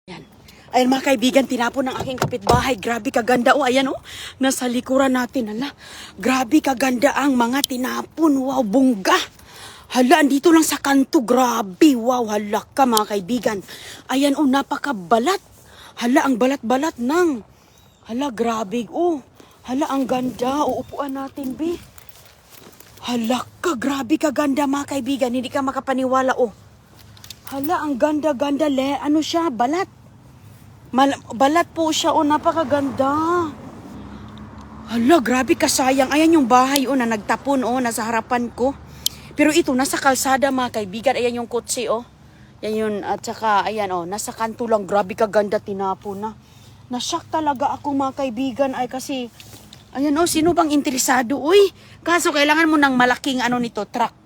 Yan. Ayan mga kaibigan, tinapon ng aking kapitbahay. Grabe kaganda. O, ayan o. Nasa likuran natin. Hala, grabe kaganda ang mga tinapon. Wow, bungga. Hala, andito lang sa kanto. Grabe. Wow, hala ka mga kaibigan. Ayan o, napakabalat. Hala, ang balat-balat ng. Hala, grabe. O, hala, ang ganda. Uupuan natin, be. Hala ka, grabe kaganda mga kaibigan. Hindi ka makapaniwala, o. Hala, ang ganda-ganda. Ano siya? Balat. Balat po siya, o. Napakaganda. Hala, grabe kasayang. Ayan yung bahay, o, na nagtapon, o, nasa harapan ko. Pero ito, nasa kalsada, mga kaibigan. Ayan yung kotse, o. Yan yun. At saka, ayan, o, nasa kanto lang. Grabe kaganda, tinapon na. Nashock talaga ako, mga kaibigan. Ay, kasi, ayan, o, sino bang interesado? Uy, kaso kailangan mo ng malaking, nito, truck.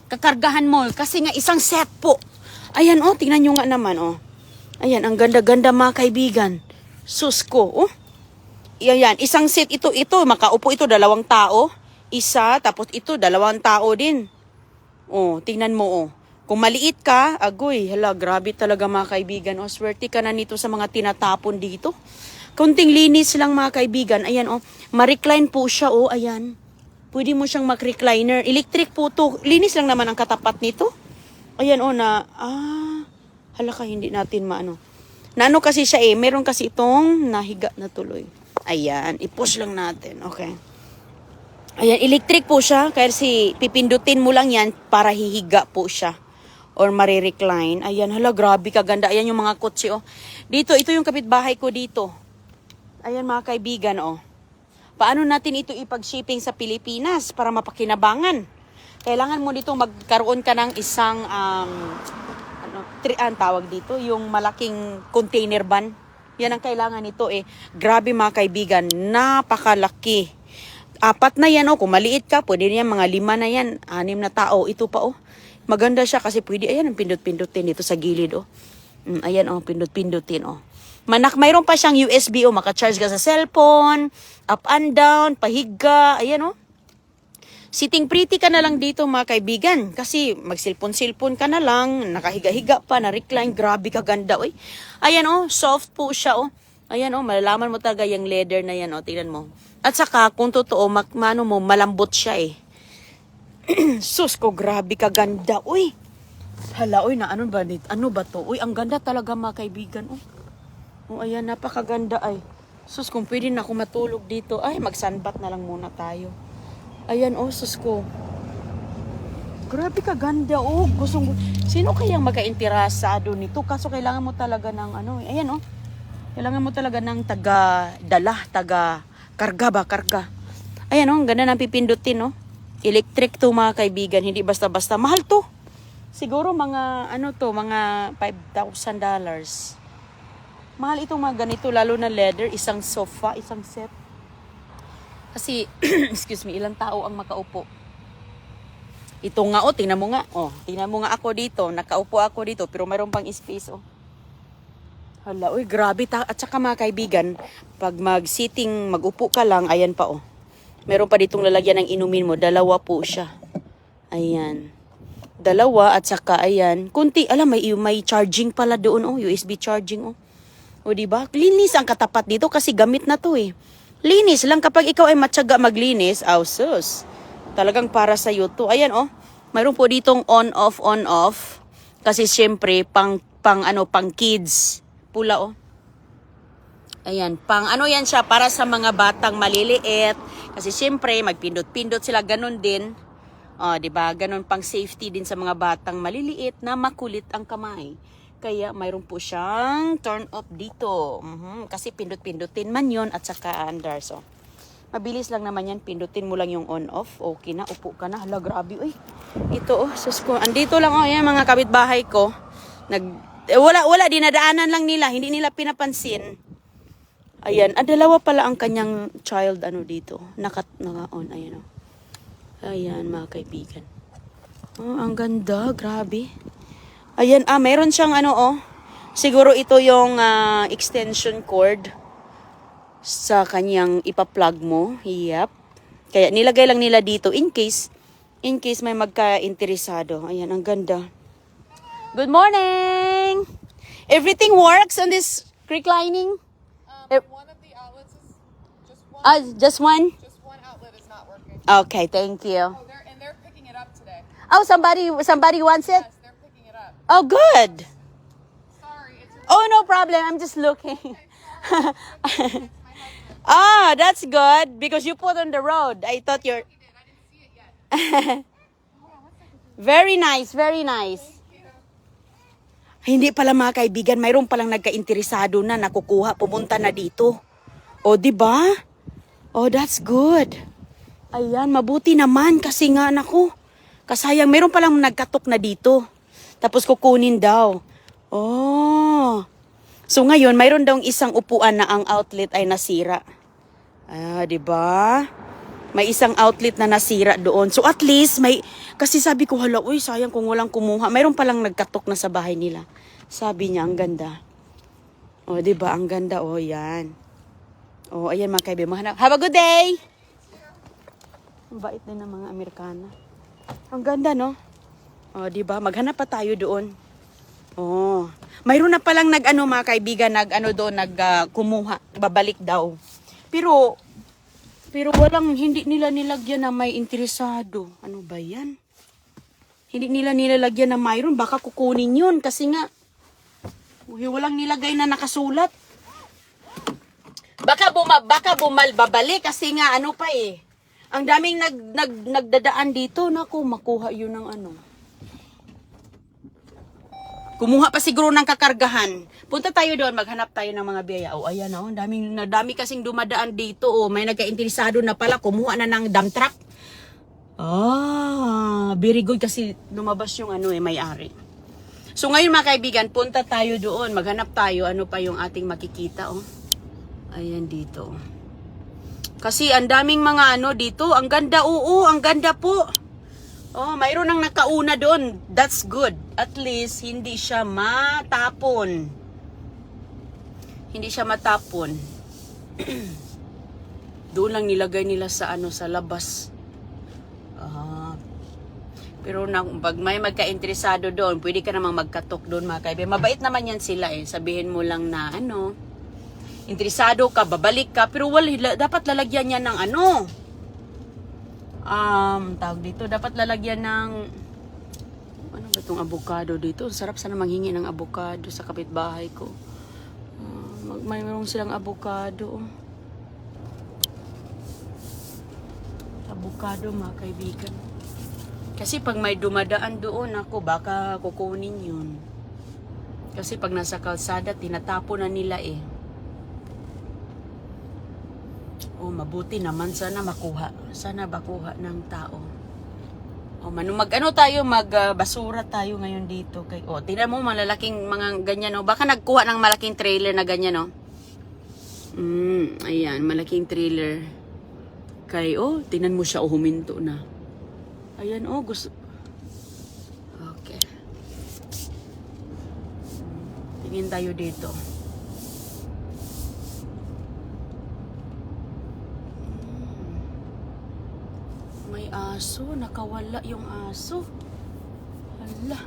Kakargahan mo kasi nga isang set po. Ayan tingnan nyo nga naman Ayan, ang ganda-ganda mga kaibigan. Sus ko, Ayan, isang set ito, makaupo ito, 2 tao. Isa, tapos ito, 2 tao din. Tingnan mo Kung maliit ka, agoy, hala, grabe talaga mga kaibigan. Swerte ka na nito sa mga tinatapon dito. Kunting linis lang mga kaibigan. Ayan ma-recline po siya ayan. Pwede mo siyang mag-recliner. Electric po to. Linis lang naman ang katapat nito. Ayan hala ka, hindi natin maano. Naano kasi siya meron kasi itong nahiga na tuloy. Ayan, i-push lang natin. Okay. Ayan, electric po siya. Kasi pipindutin mo lang yan para hihiga po siya. Or marirecline. Ayan, hala, grabe kaganda. Ayan yung mga kotse Dito, ito yung kapitbahay ko dito. Ayan mga kaibigan Paano natin ito ipag-shipping sa Pilipinas para mapakinabangan? Kailangan mo dito magkaroon ka ng isang tawag dito, yung malaking container van. Yan ang kailangan nito Grabe mga kaibigan, napakalaki. 4 na yan kung maliit ka, pwede yan mga 5 na yan, 6 na tao. Ito pa Maganda siya kasi pwede, ayan ang pindot-pindutin dito sa gilid Ayan pindot-pindutin mayroon pa siyang USB maka-charge ka sa cellphone, up and down, pahiga, ayan Sitting pretty ka na lang dito mga kaibigan kasi mag-cellphone ka na lang, nakahiga-higa pa, na-recline, grabe kaganda Ayan soft po siya Ayan malalaman mo talaga yung leather na yan tingnan mo. At saka kung totoo, malambot siya Sus ko, grabe kaganda Hala ano ba to? Ang ganda talaga mga kaibigan ayan, napakaganda Sus, kung pwede na ako matulog dito. Mag-sunbath na lang muna tayo. Ayan, sus ko. Grabe kaganda, Sino kayang magka-interesado nito? Kaso kailangan mo talaga ng Ayan, Kailangan mo talaga ng karga. Ayan, ang ganda ng pipindutin, Electric to mga kaibigan, hindi basta-basta. Mahal to. Siguro mga, mga $5,000. Mahal itong mga ganito, lalo na leather, isang sofa, isang set. Kasi, excuse me, ilang tao ang makaupo. Ito nga, tingnan mo nga. Tingnan mo nga ako dito, nakaupo ako dito, pero mayroon pang space, Hala, grabe. At saka mga kaibigan, pag mag-upo ka lang, ayan pa, Meron pa ditong lalagyan ng inumin mo, 2 po siya. Ayan. 2 at saka, ayan. Kunti, may charging pala doon, USB charging, diba? Linis ang katapat dito kasi gamit na to Linis lang kapag ikaw ay matyaga maglinis, sus. Talagang para sa iyo to. Ayan mayroon po ditong on-off. Kasi syempre pang kids. Pula Ayan, yan siya para sa mga batang maliliit. Kasi syempre magpindot-pindot sila, ganun din. Diba? Ganun pang safety din sa mga batang maliliit na makulit ang kamay. Kaya mayroon po siyang turn off dito. Kasi pindot-pindutin man yun at saka under. So, mabilis lang naman yan. Pindutin mo lang yung on-off. Okay na, upo ka na. Hala, grabe. Ito sus ko. Andito lang yan mga kapitbahay ko. Wala, dinadaanan lang nila. Hindi nila pinapansin. Ayan, 2 pala ang kanyang child dito. Naka-on. Ayan Ayan mga kaibigan. Ang ganda, grabe. Ayan, mayroon siyang siguro ito yung extension cord sa kanyang ipa-plug mo. Yep. Kaya nilagay lang nila dito in case may magka-interesado. Ayan, ang ganda. Good morning! Everything works on this reclining? One of the outlets is just one. Just one? Just one outlet is not working. Okay, thank you. Oh, they're picking it up today. Oh, somebody wants it? Yes, they're picking it up. Oh, good. Sorry, it's your Oh, no problem. I'm just looking. my husband. Ah, that's good because you put on the road. I thought you're He did. I didn't see it yet. very nice, very nice. Hindi pala mga kaibigan, mayroon palang nagka-interesado na nakukuha, pumunta na dito. O, di ba? Oh, that's good. Ayan, mabuti naman kasi nga nako. Kasayang mayroon palang nagkatok na dito. Tapos kukunin daw. Oh. So ngayon, mayroon daw isang upuan na ang outlet ay nasira. Ah, 'di ba? May isang outlet na nasira doon. So at least may kasi sabi ko, hala, uy, sayang kung walang kumuha. Mayroon palang nagkatok na sa bahay nila. Sabi niya, ang ganda. Oh, 'di ba? Ang ganda oh, 'yan. Oh, ayan mga kaibigan. Have a good day. Ang bait din ng mga Amerikana. Ang ganda, no? Oh, 'di ba? Maghanap pa tayo doon. Oh. Mayroon na palang mga kaibigan kumuha, babalik daw. Pero hindi nila nilagyan na may interesado. Ano ba 'yan? Hindi nila nilalagyan na mayroon, baka kukunin 'yun kasi nga walang nilagay na nakasulat. Baka babalik kasi nga ano pa eh. Ang daming nagdadaan dito, naku, makuha 'yun ng ano. Kumuha pa siguro ng kakargahan. Punta tayo doon, maghanap tayo ng mga biyaya. Oh, ayan oh, dami kasing dumadaan dito. Oh, may nagka-interesado na pala, kumuha na ng dump truck. Ah, very good kasi lumabas yung may-ari. So ngayon mga kaibigan, punta tayo doon, maghanap tayo, ano pa yung ating makikita oh. Ayan dito. Kasi ang daming mga dito, ang ganda, oo, ang ganda po. Oh, mayroon nang nakauna doon. That's good. At least hindi siya matapon. Hindi siya matapon. Doon lang nilagay nila sa sa labas. Pero pag may magka-interesado doon, pwede ka namang magkatok doon mga kaibigan. Mabait naman yan sila eh. Sabihin mo lang na interesado ka, babalik ka, pero dapat lalagyan niya ng tawag dito, dapat lalagyan ng ano ba itong avocado dito. Sarap sana manghingi ng avocado sa kapitbahay ko. Mayroon silang avocado. Avocado mga kaibigan. Kasi pag may dumadaan doon, ako baka kukunin yun. Kasi pag nasa kalsada, tinatapo na nila eh. Oh, mabuti naman, sana makuha. Sana makuha ng tao. Oh, magbasura tayo ngayon dito. Tingnan mo, malalaking mga ganyan, oh. Baka nagkuha ng malaking trailer na ganyan, oh. Ayan, malaking trailer. Tingnan mo siya, huminto na. Ayan, gusto. Okay. Tingin tayo dito. May aso, nakawala yung aso. Hala.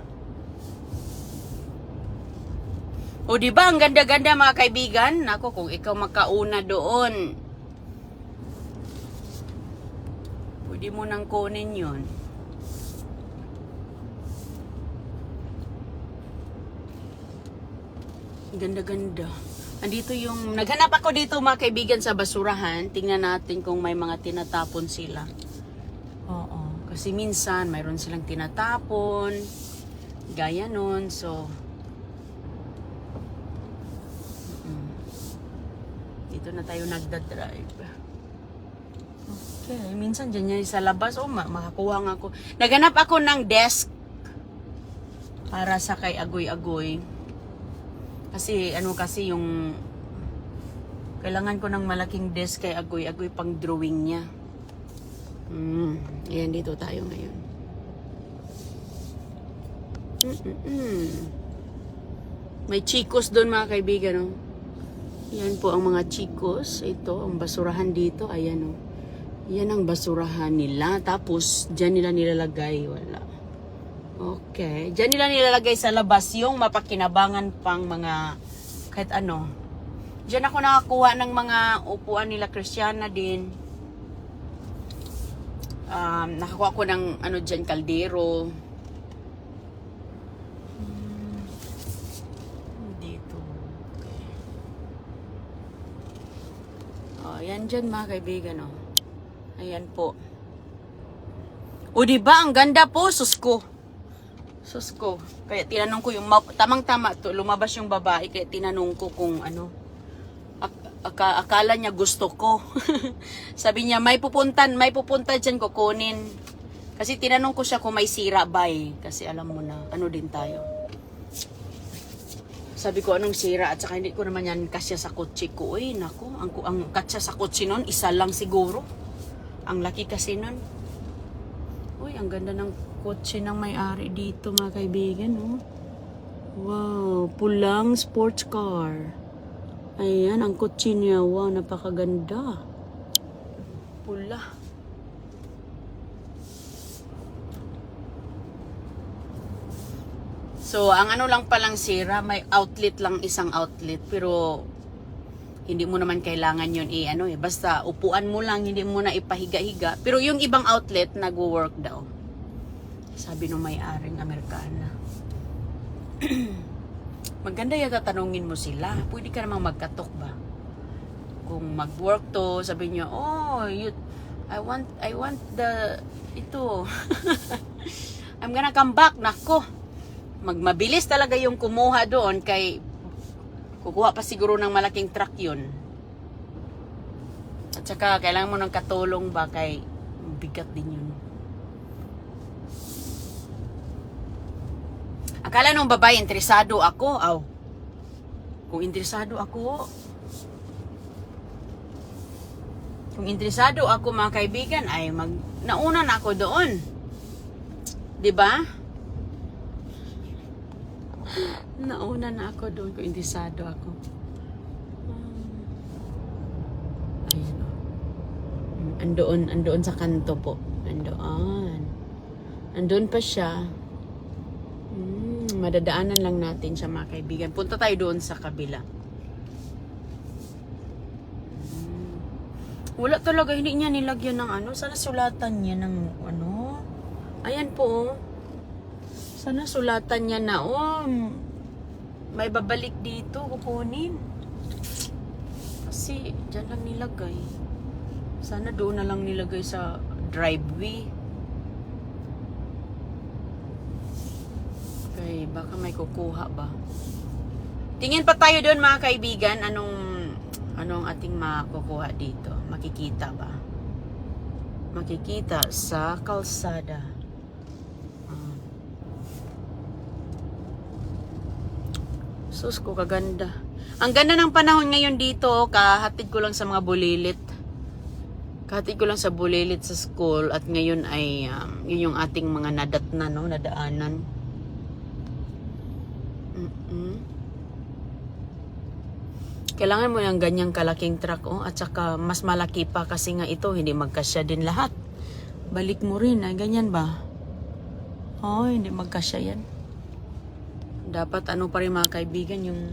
O diba, ang ganda-ganda mga kaibigan. Nako, kung ikaw makauna doon, pwede mo nang kunin yun. Ganda-ganda. Andito yung, naghanap ako dito mga kaibigan sa basurahan. Tingnan natin kung may mga tinatapon sila. Oo. Kasi minsan, mayroon silang tinatapon. Gaya nun. So, dito na tayo nagdadrive. Okay. Minsan dyan yan sa labas. Makakuha nga ako. Naghanap ako ng desk para sa kay Agoy-Agoy. Kasi, kasi yung kailangan ko ng malaking desk kay Agoy-Agoy pang drawing niya. Ayan, dito tayo ngayon. May chicos doon mga kaibigan, oh. Yan po ang mga chicos. Ito, ang basurahan dito. Ayan, oh. Yan ang basurahan nila. Tapos, dyan nila nilalagay. Wala. Okay. Diyan nila nilalagay sa labas yung mapakinabangan pang mga kahit ano. Diyan ako nakakuha ng mga upuan nila Kristiyana din. Nakakuha ko ng ano dyan, kaldero. Dito. Okay. Yan dyan mga kaibigan. Ayan po. O diba, ang ganda po, sus ko. Kaya tinanong ko yung, tamang-tama to, lumabas yung babae, kaya tinanong ko kung ano, akala niya gusto ko. Sabi niya, may pupunta dyan kukunin. Kasi tinanong ko siya kung may sira ba kasi alam mo na, ano din tayo. Sabi ko, anong sira? At saka hindi ko naman yan kasya sa kotse ko. Uy, naku, ang kasya sa kotse nun, isa lang siguro. Ang laki kasi nun. Uy, ang ganda ng kotse ng may-ari dito mga kaibigan. Oh. Wow, pulang sports car. Ayan, ang kotse niya. Wow, napakaganda. Pula. So, ang ano lang palang sira, may outlet lang, isang outlet. Pero, hindi mo naman kailangan yun basta upuan mo lang, hindi mo na ipahiga-higa. Pero yung ibang outlet, nag-work daw. Sabi nung may-aring Amerikana. Maganda yata tanungin mo sila. Pwede ka namang magkatok ba? Kung mag-work to, sabi niya, I want ito. I'm gonna come back. Nako. Mabilis talaga yung kumuha doon kay kukuha pa siguro ng malaking truck yun. At saka, kailangan mo ng katulong ba kay bigat din yun. Akala nung babae, interesado ako. Kung interesado ako mga kaibigan, ay nauna na ako doon. 'Di ba? Nauna na ako doon kung interesado ako. Ayun o. Andoon sa kanto po. Andoon pa siya. Madadaanan lang natin siya mga kaibigan. Punta tayo doon sa kabila. Wala talaga, hindi niya nilagyan ng Sana sulatan niya ng Ayan po. Sana sulatan niya na may babalik dito, kukunin. Kasi dyan lang nilagay. Sana doon na lang nilagay sa driveway. Okay, baka may kukuha ba? Tingin pa tayo doon mga kaibigan, anong ating makukuha dito? Makikita ba? Makikita sa kalsada. Sus ko, kaganda. Ang ganda ng panahon ngayon dito, kahatid ko lang sa mga bulilit. Kahatid ko lang sa bulilit sa school at ngayon ay yun yung ating mga nadaanan. Kailangan mo yung ganyang kalaking truck at saka mas malaki pa kasi nga ito hindi magkasya din lahat. Balik mo rin, ganyan ba? Hindi magkasya yan. Dapat pa rin mga kaibigan yung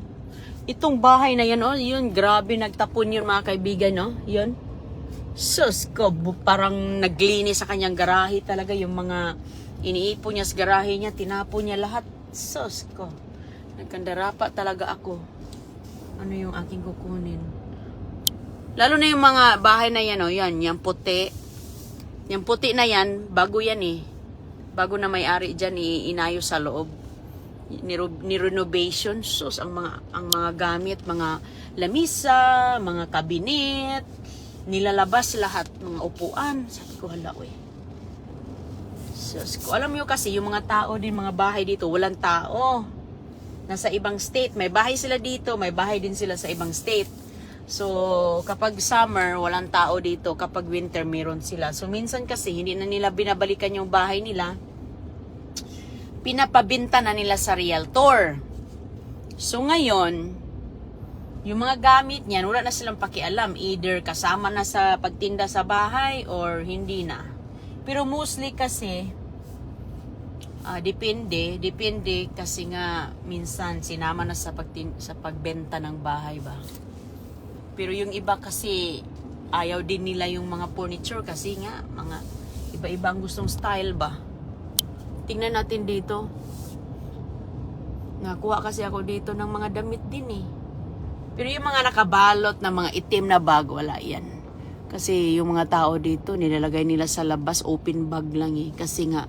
itong bahay na yan yun, grabe nagtapon yun mga kaibigan yun. Sus ko, parang naglinis sa kanyang garahe talaga yung mga iniipon niya sa garahe niya, tinapon niya lahat. Sus ko, nagkandarapa talaga ako. Ano yung aking kukunin? Lalo na yung mga bahay na yan, yung puti. Yung puti na yan, bago yan Bago na may-ari dyan, inayos sa loob. Ni-renovation. Sus, ang mga gamit, mga lamisa, mga kabinet, nilalabas lahat, mga upuan. Sabi ko, hala, Sus ko, alam mo kasi, yung mga tao din, mga bahay dito, walang tao. Nasa ibang state. May bahay sila dito, may bahay din sila sa ibang state. So, kapag summer, walang tao dito. Kapag winter, meron sila. So, minsan kasi, hindi na nila binabalikan yung bahay nila. Pinapabinta na nila sa realtor. So, ngayon, yung mga gamit niyan, wala na silang pakialam. Either kasama na sa pagtinda sa bahay or hindi na. Pero mostly kasi, Depende kasi nga minsan sinama na sa pagbenta ng bahay ba. Pero yung iba kasi ayaw din nila yung mga furniture kasi nga mga iba-ibang gustong style ba. Tingnan natin dito. Nakuha kasi ako dito ng mga damit din eh. Pero yung mga nakabalot na mga itim na bag, wala yan. Kasi yung mga tao dito, nilalagay nila sa labas, open bag lang eh. Kasi nga,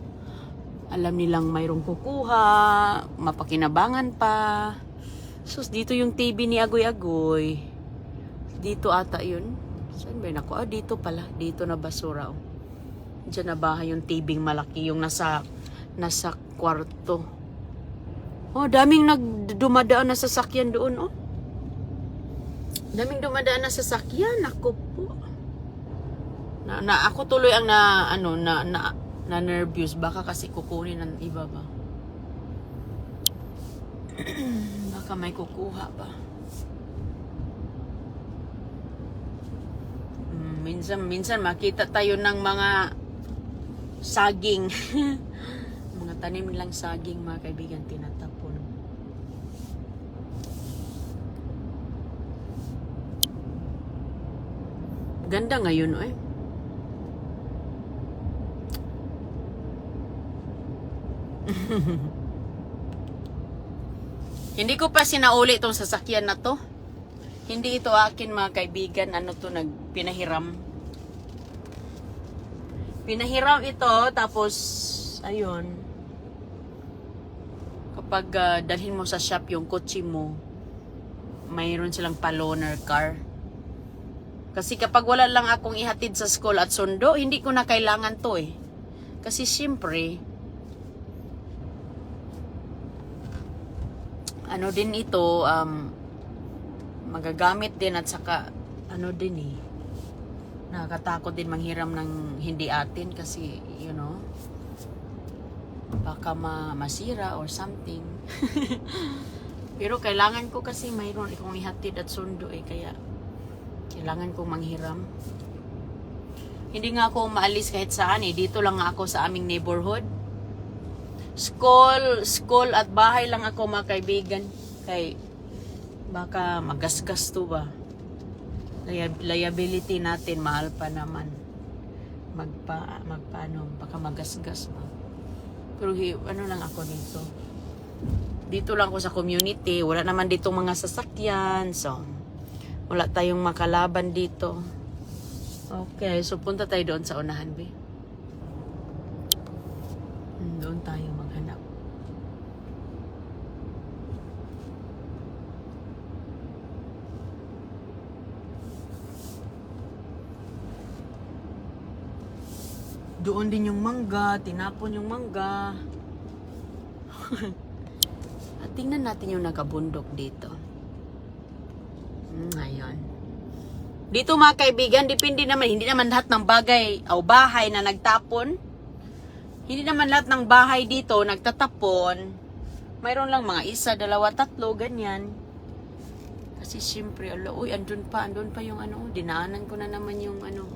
alam nilang mayroong kukuha, mapakinabangan pa. Sus, dito yung TV ni Agoy-Agoy. Dito ata yun. Saan ba yun ako? Dito pala. Dito na basura. Oh. Diyan na bahay yung TV malaki. Yung nasa kwarto. Oh, daming dumadaan na sasakyan doon, oh. Daming dumadaan na sasakyan. Ako po. Ako tuloy ang na nervous. Baka kasi kukunin ng iba ba. Baka may kukuha ba. Minsan makita tayo ng mga saging. Mga tanim lang saging, mga kaibigan, tinatapon. Ganda ngayon, eh. Hindi ko pa sinauli itong sasakyan na to. Hindi ito akin, mga kaibigan. Ano to, pinahiram. Pinahiram ito, tapos, ayun. Kapag dalhin mo sa shop yung kotse mo, mayroon silang pa-loaner car. Kasi kapag wala lang akong ihatid sa school at sundo, hindi ko na kailangan to eh. Kasi siyempre, ano din ito, magagamit din at saka, ano din eh, nakakatakot din manghiram ng hindi atin kasi, you know, baka masira or something. Pero kailangan ko kasi mayroon akong ihatid at sundo eh, kaya kailangan kong manghiram. Hindi nga ako maalis kahit saan eh. Dito lang ako sa aming neighborhood. School at bahay lang ako, mga kaibigan. Kay baka magasgas to ba. Liability natin mahal pa naman. Magpaano, baka magasgas ba. Pero ano lang ako dito. Dito lang ako sa community. Wala naman dito mga sasakyan. So, wala tayong makalaban dito. Okay, so punta tayo doon sa unahan, be. Doon tayo maghanap. Doon din yung mangga, tinapon yung mangga. At tingnan natin yung nagabundok dito. Ngayon. Dito, mga kaibigan, depende naman, hindi naman lahat ng bagay o bahay na nagtapon. Hindi naman lahat ng bahay dito nagtatapon. Mayroon lang mga isa, dalawa, tatlo, ganyan. Kasi siyempre, uy, andun pa yung ano, dinaanan ko na naman yung ano.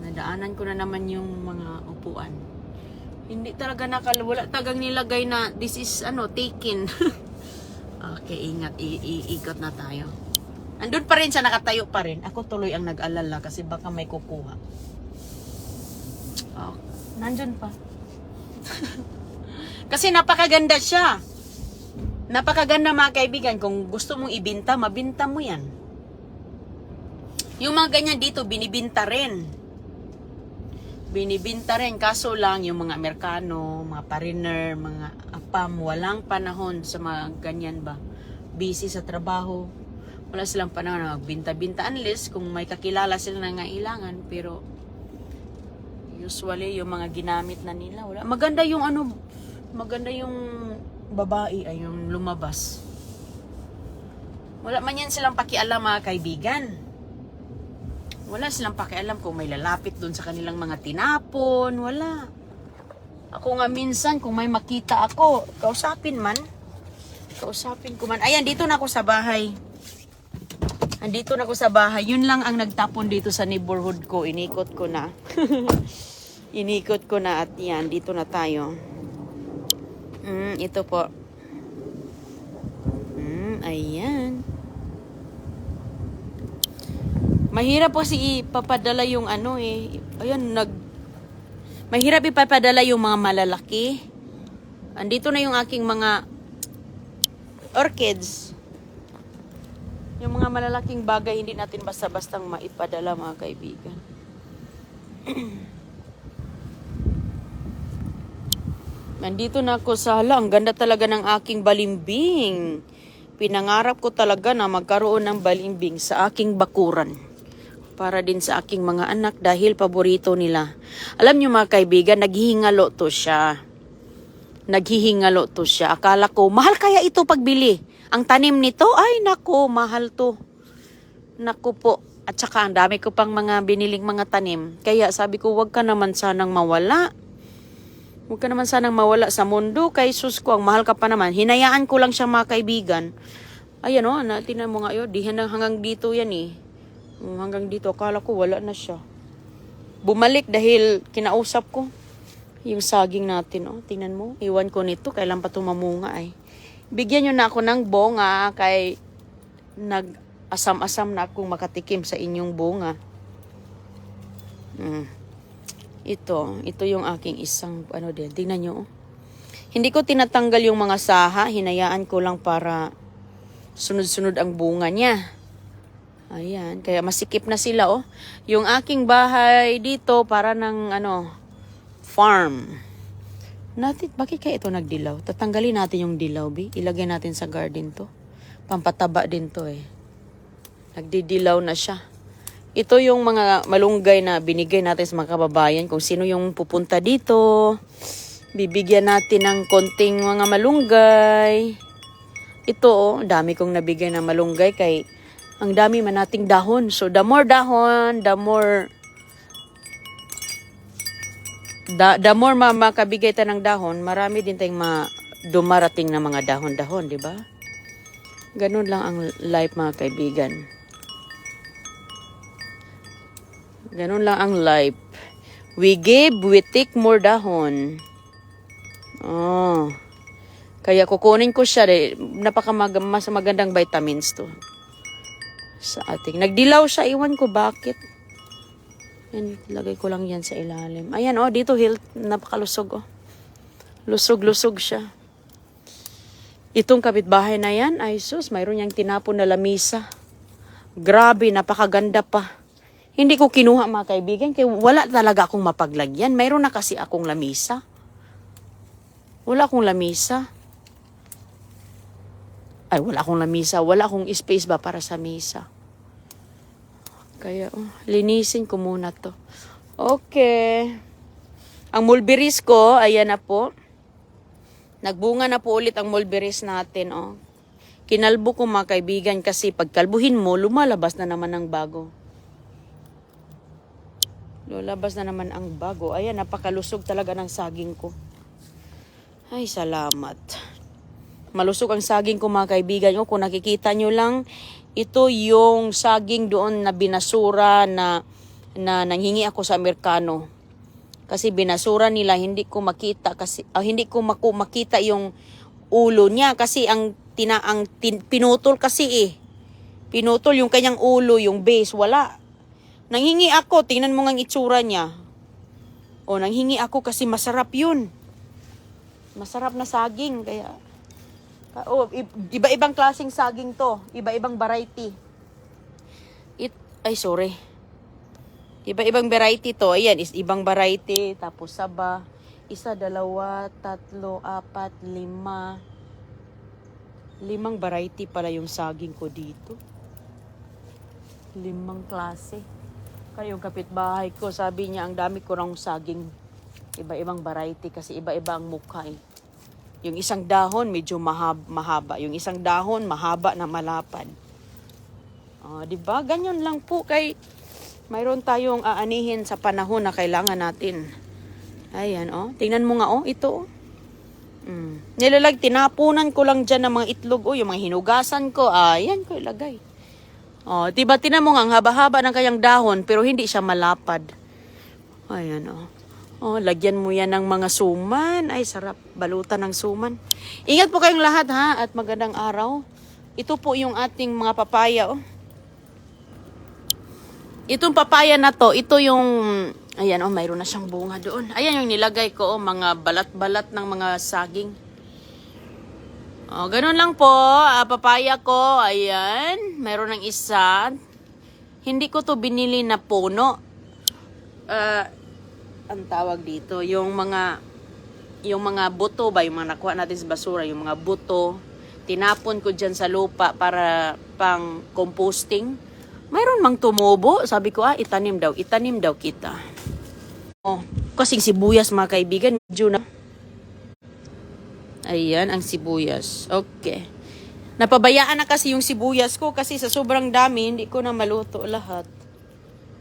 Nadaanan ko na naman yung mga upuan. Hindi talaga wala tagang nilagay na this is taken. Okay, ingat, iikot na tayo. Andun pa rin siya, nakatayo pa rin. Ako tuloy ang nag-alala kasi baka may kukuha. Oh, nandun pa. Kasi napakaganda siya. Napakaganda, mga kaibigan. Kung gusto mong ibinta, mabinta mo yan. Yung mga ganyan dito, binibinta rin. Binibinta rin. Kaso lang, yung mga Amerikano, mga foreigner, mga apam, walang panahon sa mga ganyan ba. Busy sa trabaho. Wala silang panahon na magbinta-binta. Unless kung may kakilala sila na ngailangan. Pero, usually, yung mga ginamit na nila, wala. Maganda yung maganda yung babae ay yung lumabas. Wala man yan silang pakialam, mga kaibigan. Wala silang pakialam kung may lalapit doon sa kanilang mga tinapon. Wala. Ako nga minsan, kung may makita ako, kausapin ko man. Ayan, dito na ako sa bahay. Andito na ako sa bahay. Yun lang ang nagtapon dito sa neighborhood ko. Inikot ko na. Inikot ko na at yan, dito na tayo. Ito po. Ayan. Mahirap kasi ipapadala yung ano eh. Ayan, mahirap ipapadala yung mga malalaki. Andito na yung aking mga orchids. Yung mga malalaking bagay, hindi natin basta-bastang maipadala, mga kaibigan. Nandito na ako sa hala. Ang ganda talaga ng aking balimbing. Pinangarap ko talaga na magkaroon ng balimbing sa aking bakuran. Para din sa aking mga anak dahil paborito nila. Alam niyo mga kaibigan, naghihingalo to siya. Naghihingalo to siya. Akala ko, mahal kaya ito pagbili? Ang tanim nito, ay nako, mahal to. Naku po. At saka ang dami ko pang mga biniling mga tanim. Kaya sabi ko, wag ka naman sanang mawala. Huwag ka naman sanang mawala sa mundo. Kay sus ko, ang mahal ka pa naman. Hinayaan ko lang siya mga kaibigan. Ayan o, tinan mo nga yun. Di hanggang dito yan eh. Hanggang dito, akala ko wala na siya. Bumalik dahil kinausap ko. Yung saging natin, oh. Tingnan mo. Iwan ko nito. Kailan pa tumamunga ay. Bigyan nyo na ako ng bunga kay nag-asam-asam na akong makatikim sa inyong bunga. Ito yung aking isang, din. Tingnan nyo, oh. Hindi ko tinatanggal yung mga saha. Hinayaan ko lang para sunod-sunod ang bunga niya. Ayan, kaya masikip na sila, oh. Yung aking bahay dito, para ng, farm. Bakit kaya ito nagdilaw? Tatanggalin natin yung dilaw, bi. Ilagay natin sa garden to. Pampataba din to, eh. Nagdidilaw na siya. Ito yung mga malunggay na binigay natin sa mga kababayan. Kung sino yung pupunta dito, bibigyan natin ng konting mga malunggay. Ito, oh, dami kong nabigay na malunggay kay ang dami man nating dahon. So, the more dahon, the more makabigay tayo ng dahon, marami din tayong dumarating na mga dahon-dahon, di ba? Ganun lang ang life, mga kaibigan. Ganun lang ang life. We give, we take more dahon. Oh. Kaya kukunin ko siya. Mas magandang vitamins to. Sa ating. Nagdilaw siya. Iwan ko bakit. Yan, lagay ko lang yan sa ilalim. Ayan, oh, dito napakalusog, oh. Lusog-lusog siya. Itong kapitbahay na yan, ay sus, mayroon niyang tinapon na lamisa. Grabe, napakaganda pa. Hindi ko kinuha, mga kaibigan, kaya wala talaga akong mapaglagyan. Mayroon na kasi akong lamisa. Wala akong lamisa. Wala akong lamisa. Wala akong space ba para sa misa. Kaya, linisin ko muna to. Okay. Ang mulberries ko, ayan na po. Nagbunga na po ulit ang mulberries natin, oh. Kinalbo ko, mga kaibigan, kasi pagkalbuhin mo, lumalabas na naman ang bago. Lumalabas na naman ang bago. Ayan, napakalusog talaga ng saging ko. Ay, salamat. Malusog ang saging ko, mga kaibigan. Kung nakikita nyo lang, ito yung saging doon na binasura na nanghingi ako sa Amerikano. Kasi binasura nila, hindi ko makita makita yung ulo niya kasi pinutol kasi eh. Pinutol yung kanyang ulo, yung base, wala. Nanghingi ako, tingnan mo nga ang itsura niya. Nanghingi ako kasi masarap yun. Masarap na saging, kaya iba-ibang klaseng saging to. Iba-ibang variety. Iba-ibang variety to. Ayan, ibang variety. Tapos saba. 1, 2, 3, 4, 5. 5 variety pala yung saging ko dito. 5 klase. Kaya yung kapitbahay ko, sabi niya, ang dami ko ng saging. Iba-ibang variety kasi iba-iba ang mukha eh. Yung isang dahon, medyo mahaba. Yung isang dahon, mahaba na malapad. Diba? Ganyan lang po kay mayroon tayong aanihin sa panahon na kailangan natin. Ayan, oh. Tingnan mo nga, oh. Ito, oh. Tinapunan ko lang dyan ng mga itlog, oh. Yung mga hinugasan ko, ayan ko ilagay. Diba, tingnan mo nga, ang haba-haba ng kayang dahon, pero hindi siya malapad. Ayan, oh. Oh, lagyan mo yan ng mga suman. Ay, sarap. Balutan ng suman. Ingat po kayong lahat ha at magandang araw. Ito po yung ating mga papaya. Oh. Itong papaya na to, ito yung, ayan oh, mayroon na siyang bunga doon. Ayan yung nilagay ko, oh, mga balat-balat ng mga saging. Oh, ganun lang po, papaya ko, ayan, mayroon ng isa. Hindi ko to binili na puno. Ang tawag dito, yung mga buto ba, yung mga nakuha natin sa basura, yung mga buto, tinapon ko dyan sa lupa para pang composting. Mayroon mang tumubo, sabi ko, itanim daw kita. Oh, kasing sibuyas mga kaibigan, medyo na. Ayan, ang sibuyas. Okay. Napabayaan na kasi yung sibuyas ko kasi sa sobrang dami, hindi ko na maluto lahat.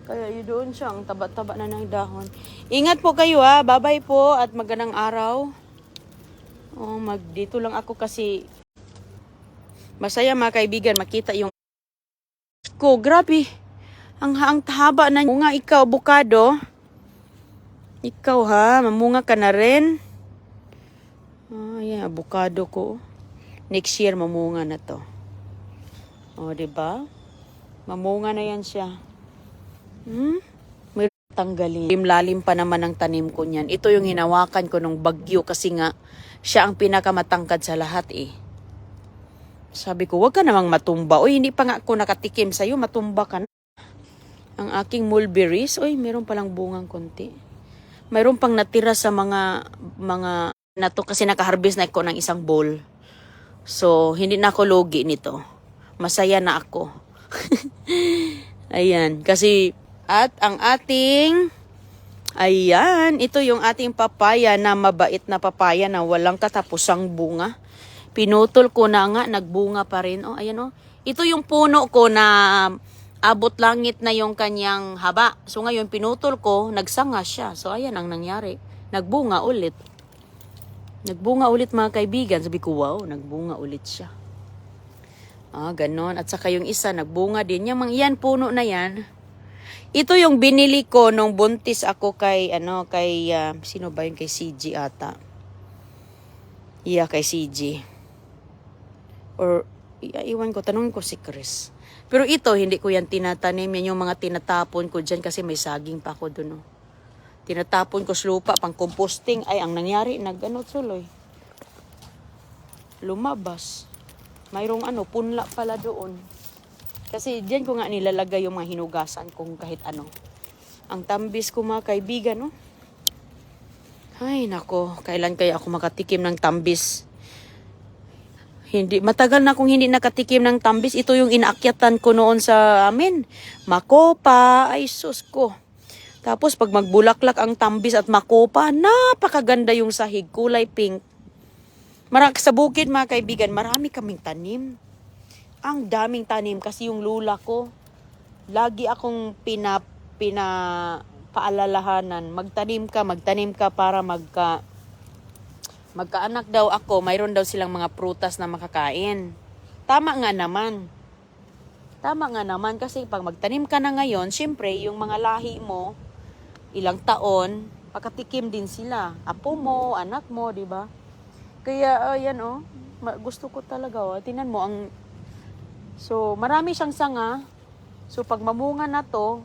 Kaya yun doon siya, ang taba-taba na ng dahon. Ingat po kayo ha, bye-bye po at magandang araw. Oh, dito lang ako kasi masaya mga kaibigan, makita yung ko, grabe. Ang haba na bunga, ikaw, avocado. Ikaw ha, mamunga ka na rin. Ayan, avocado ko. Next year, mamunga na to. O, diba? Mamunga na yan siya. May tanggalin. Lalim pa naman ang tanim ko niyan. Ito yung hinawakan ko nung bagyo kasi nga, siya ang pinakamatangkad sa lahat eh. Sabi ko, wag ka namang matumba. Uy, hindi pa nga ako nakatikim sa'yo, matumba ka na. Ang aking mulberries, uy, meron palang bungang konti. Mayroon pang natira sa mga na to kasi nakaharvest na ako ng isang bowl. So, hindi na ako lugi nito. Masaya na ako. Ayan, kasi at ang ating ayan, ito yung ating papaya na mabait na papaya na walang katapusang bunga. Pinutol ko na nga, nagbunga pa rin. Oh, ayan oh. Ito yung puno ko na abot langit na yung kanyang haba. So ngayon pinutol ko, nagsanga siya. So ayan ang nangyari. Nagbunga ulit. Nagbunga ulit mga kaibigan. Sabi ko, wow, nagbunga ulit siya. Ganon. At saka yung isa, nagbunga din. Yan, puno na yan. Ito yung binili ko nung buntis ako kay, sino ba yun? Kay CG ata. Yeah, kay CG. Or, iwan ko, tanungin ko si Chris. Pero ito, hindi ko yan tinatanim. Yan yung mga tinatapon ko dyan kasi may saging pa ako dun. Oh. Tinatapon ko sa lupa, pang composting. Ay, ang nangyari, tuloy. Lumabas. Mayroong punla pala doon. Kasi dyan ko nga nilalagay yung mga hinugasan kung kahit ano. Ang tambis ko mga kaibigan, no? Ay, nako, kailan kaya ako makatikim ng tambis? Matagal na akong hindi nakatikim ng tambis. Ito yung inaakyatan ko noon sa amin. Makopa, ay sus ko. Tapos pag magbulaklak ang tambis at makopa, napakaganda yung sahig, kulay pink. Sa bukid mga kaibigan, marami kaming tanim. Ang daming tanim kasi yung lula ko, lagi akong paalalahanan. Magtanim ka para magkaanak daw ako, mayroon daw silang mga prutas na makakain. Tama nga naman kasi pag magtanim ka na ngayon, syempre yung mga lahi mo, ilang taon, pakatikim din sila. Apo mo, anak mo, di ba? Kaya, ayan gusto ko talaga. Tingnan mo, so marami siyang sanga. So pag mamunga na to,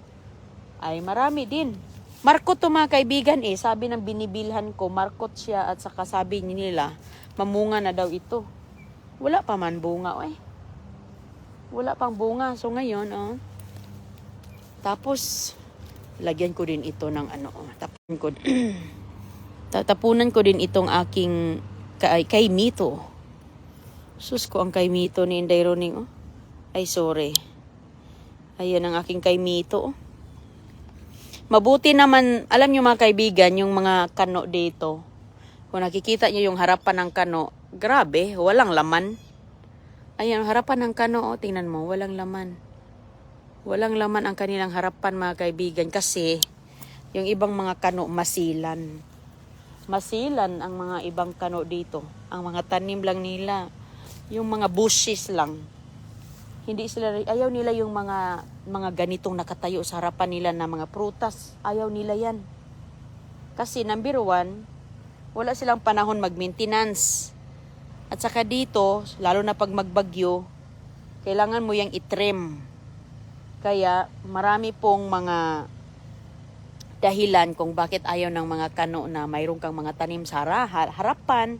ay marami din. Markot to mga kaibigan sabi ng binibilhan ko, markot siya at saka sabi nila, mamunga na daw ito. Wala pa man bunga, Wala pang bunga. So ngayon, tapos, lagyan ko din ito ng tatapunan ko din itong aking kay Mito. Sus ko ang kay Mito ni Inday Roning, Ay, sorry. Ayan ang aking kay Mito, Mabuti naman, alam nyo mga kaibigan, yung mga kano dito. Kung nakikita nyo yung harapan ng kano, grabe, walang laman. Ayan, harapan ng kano, tingnan mo, walang laman. Walang laman ang kanilang harapan mga kaibigan kasi yung ibang mga kano masilan. Masilan ang mga ibang kano dito. Ang mga tanim lang nila, yung mga bushes lang. Hindi sila, ayaw nila yung mga ganitong nakatayo sa harapan nila na mga prutas. Ayaw nila yan. Kasi number one, wala silang panahon mag-maintenance. At saka dito, lalo na pag magbagyo, kailangan mo yang itrim. Kaya marami pong mga dahilan kung bakit ayaw ng mga kano na mayroon kang mga tanim sa harapan.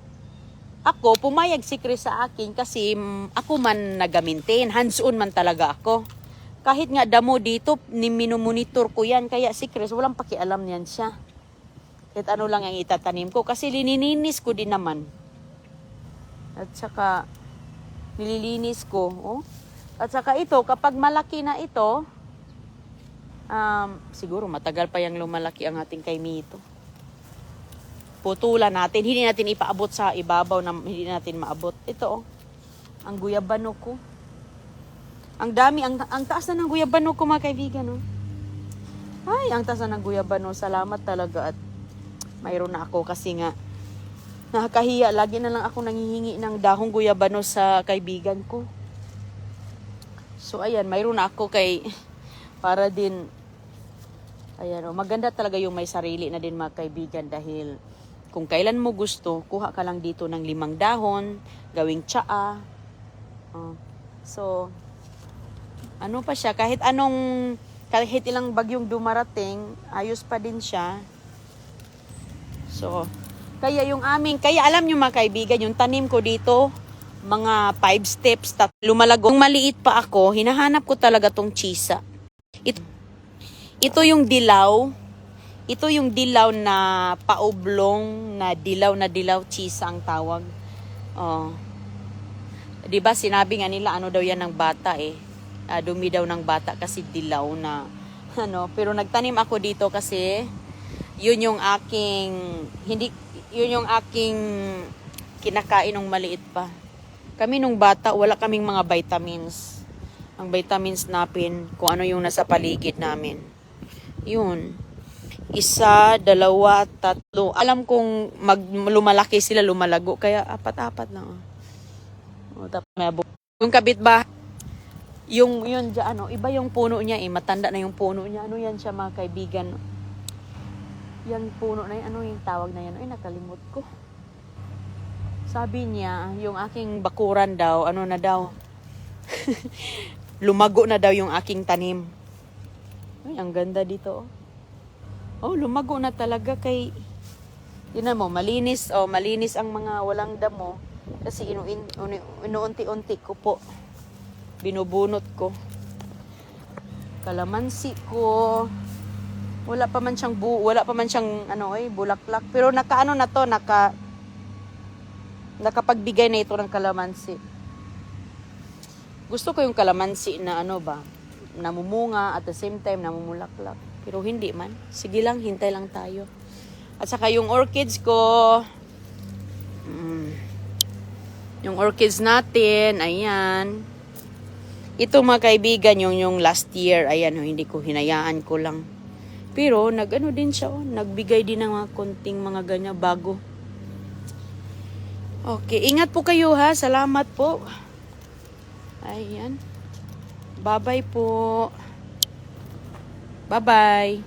Ako, pumayag si Chris sa akin kasi ako man nag-maintain. Hands-on man talaga ako. Kahit nga damo dito, minumonitor ko yan. Kaya si Chris, walang pakialam niyan siya. Kahit ano lang ang itatanim ko. Kasi linininis ko din naman. At saka, nililinis ko. Oh. At saka ito, kapag malaki na ito, siguro matagal pa yung lumalaki ang ating kay Mito. Putulan natin. Hindi natin ipaabot sa ibabaw na hindi natin maabot. Ito, oh, ang guyabano ko. Ang dami, ang taas na ng guyabano ko, mga kaibigan. Oh. Ay, ang taas na ng guyabano. Salamat talaga at mayroon na ako kasi nga nakakahiya. Lagi na lang ako nanghihingi ng dahong guyabano sa kaibigan ko. So, ayan, mayroon na ako para din, ayan, oh, maganda talaga yung may sarili na din mga kaibigan dahil kung kailan mo gusto, kuha ka lang dito ng 5 dahon, gawing tsaa. So, ano pa siya, kahit ilang bagyong dumarating, ayos pa din siya. So, kaya alam nyo mga kaibigan, yung tanim ko dito, mga 5 steps, lumalago. Kung maliit pa ako, hinahanap ko talaga tong chisa. Ito yung dilaw. Ito yung dilaw na paoblong, na dilaw chisa ang tawag. Oh. 'Di ba sinabi nga nila ano daw yan ng bata eh. Dumi daw ng bata kasi dilaw na ano, pero nagtanim ako dito kasi yun yung aking kinakain nung maliit pa. Kami nung bata, wala kaming mga vitamins. Ang vitamins natin, kung ano yung nasa paligid namin. Yun. 1, 2, 3. Alam kong lumalaki sila, lumalago. Kaya 4 lang. O, tapos yung kabit ba? Yun dyan, iba yung puno niya eh. Matanda na yung puno niya. Ano yan siya mga kaibigan? Yan puno na yan. Ano yung tawag na yan? Ay, nakalimot ko. Sabi niya, yung aking bakuran daw, ano na daw? Lumago na daw yung aking tanim. Ay, ang ganda dito. Oh, lumago na talaga kay... Yun mo, malinis. Oh, malinis ang mga walang damo. Kasi inuunti-unti ko po. Binubunot ko. Kalamansi ko. Wala pa man siyang bulaklak. Pero nakapagbigay na ito ng kalamansi. Gusto ko yung kalamansi na namumunga at the same time namumulaklak. Pero hindi man. Sige lang, hintay lang tayo. At saka yung orchids ko, yung orchids natin, ayan. Ito mga kaibigan, yung last year, ayan, hindi ko hinayaan ko lang. Pero din siya, nagbigay din ng mga konting mga ganyan bago. Okay, ingat po kayo ha. Salamat po. Ayan. Bye-bye po. Bye-bye.